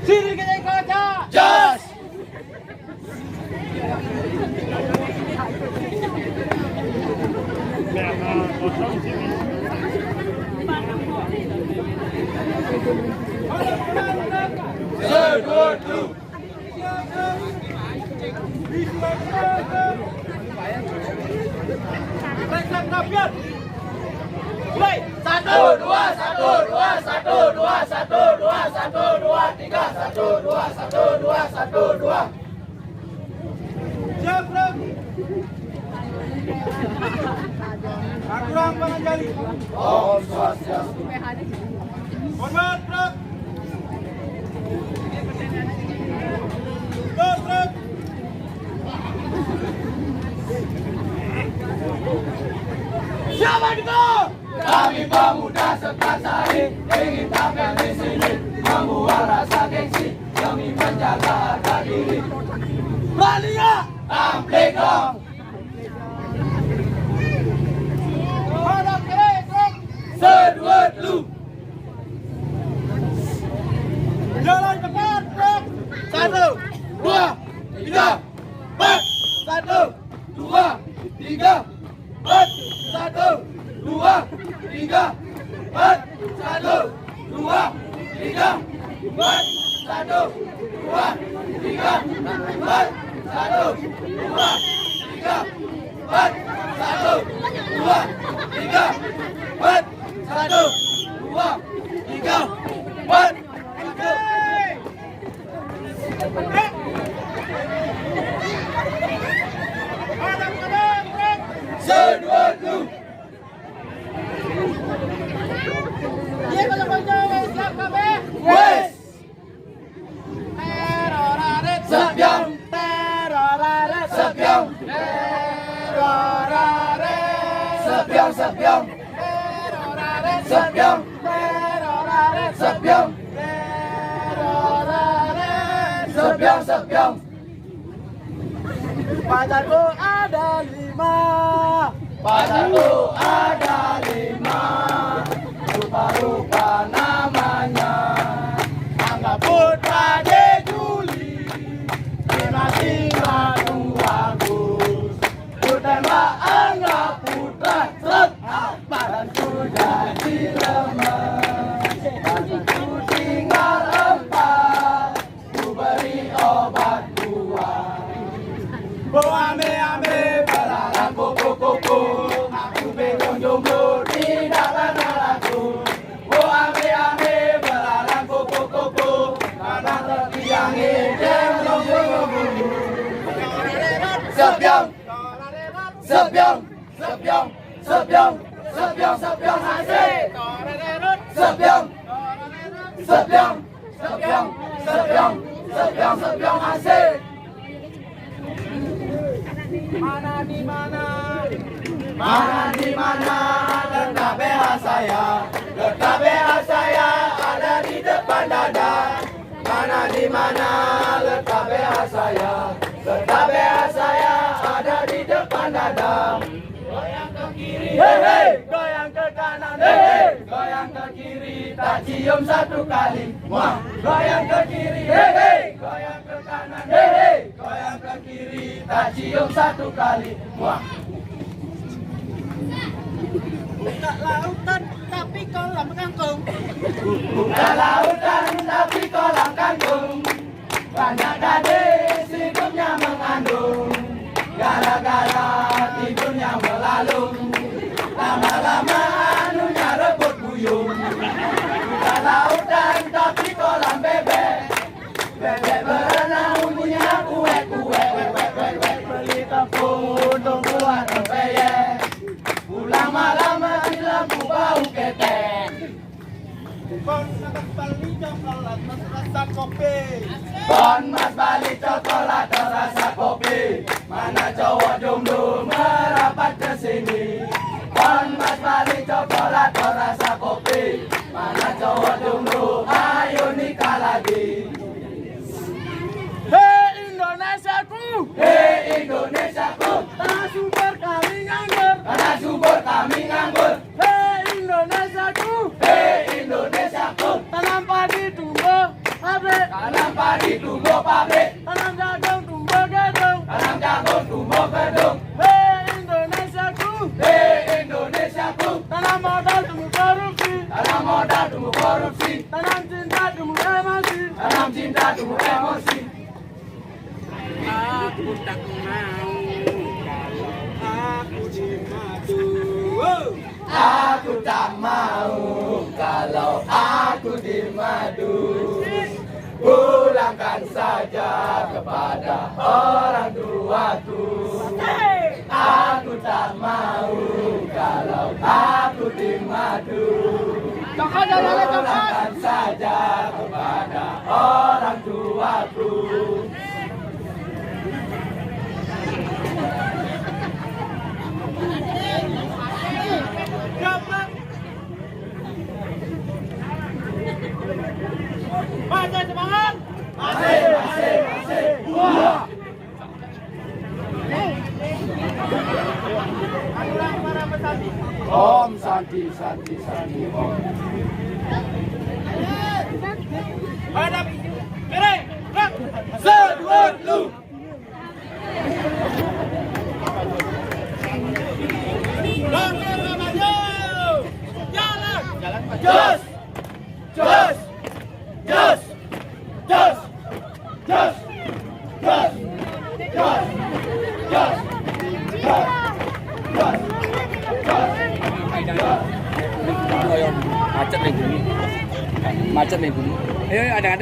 Sini kita kaca. Jas. Satu, dua, satu, dua, satu, dua, satu, dua, satu, dua, tiga, satu, dua, satu, dua, satu, dua. Siap, Bro. Kurang banget kali. Om Swastiastu. Hormat, Bro. Bro. Siapa itu? Kami pemuda Sekarsari ingin tampil di sini, membuat rasa gengsi demi menjaga harga diri. Berani nggak? Tampil dong. Hadap kiri, Bro. Sedwet lu. Jalan cepat, Bro. Satu, dua, tiga, empat. Satu, dua, tiga, empat. Satu, dua, tiga, empat. Satu, dua, tiga, empat. Satu, dua, tiga, empat. Satu, dua, tiga, empat. Satu, dua, tiga, empat. Satu, dua, tiga, empat. Hadap kanan, Bro. Sedwet lu. Iya, kalau siap kabeh. Wes. Teroraret, Sebyang. teroraret, Sebyang. teroraret, Sebyang, sebyang. teroraret, Sebyang. teroraret, Sebyang. teroraret. Sebyang, sebyang. Pacarku ada 5. Padaku ada 5. Rupa-rupa namanya. Angga Putra de Juli, Dinasti Manu Agus. Kutembak Angga Putra. Set. Badanku jadi lemes. Badanku tinggal 4. Ku beri obat kuat. Oh ame Belalang kuku-kuku. Aku bingung jomblo di dalam naraku. Oh ame belalang kuku-kuku. Karena tertiang hidem jomblo-jomblo. Sebyang. Sebyang. Sebyang. Sebyang. Sebyang. Sebyang asik. Sebyang. Sebyang. Sebyang. Sebyang. Sebyang. Sebyang asik. Mana di mana? Mana di mana letak BH saya? Letak BH saya ada di depan dada. Mana di mana letak BH saya? Letak BH saya ada di depan dada. Goyang ke kiri, hei hei. Goyang ke kanan, hei hei. Goyang ke kiri, tak cium satu kali. Wah. Goyang ke kiri, hei hei. Goyang ke kanan, hei hei. Goyang ke kiri, tak cium satu kali. Wah. Buka lautan tapi kolam kangkung. Bukan lautan tapi kolam kangkung. Banyak gadis hidupnya mengandung. Gara-gara tidurnya melalung. Lama-lama anunya rebut buyung. Bukan lautan tapi kolam bebek. Bebek berenang punya kue-kue, wek-wek, beli tepung untuk buat rempeyek. Pulang malam di lampu bau ketek. Bon Mas Bali coklat rasa kopi. Bon Mas Bali coklat rasa kopi. Mana cowok jomblo merapat ke sini. Bon Mas Bali coklat rasa kopi. Mana cowok jomblo ayo nikah lagi. Hei Indonesiaku, Hei Indonesiaku, tanah subur kami nganggur. tanah subur kami nganggur. Hei Indonesiaku, Hei Indonesiaku, tanam padi tumbuh pabrik, tanam padi tumbuh pabrik, tanam jagung tumbuh gedung. tanam jagung tumbuh gedung. Hei Indonesiaku, Hei Indonesiaku, tanam modal tumbuh korupsi, tanam modal tumbuh korupsi, tanam cinta tumbuh emosi. tanam cinta tumbuh emosi. Aku tak mau kalau aku dimadu. Aku tak mau kalau aku dimadu. Pulangkan saja kepada orang tuaku. Aku tak mau kalau aku dimadu. Pulangkan saja kepada orang tuaku. Masih semangat. Masih. Wah. Ulang para pesantren. Om Santi Om. Hadap kiri, gerak. Sedulur lu. Langkah maju. Jalan. Jos. Macet nih bumi. Ayo ada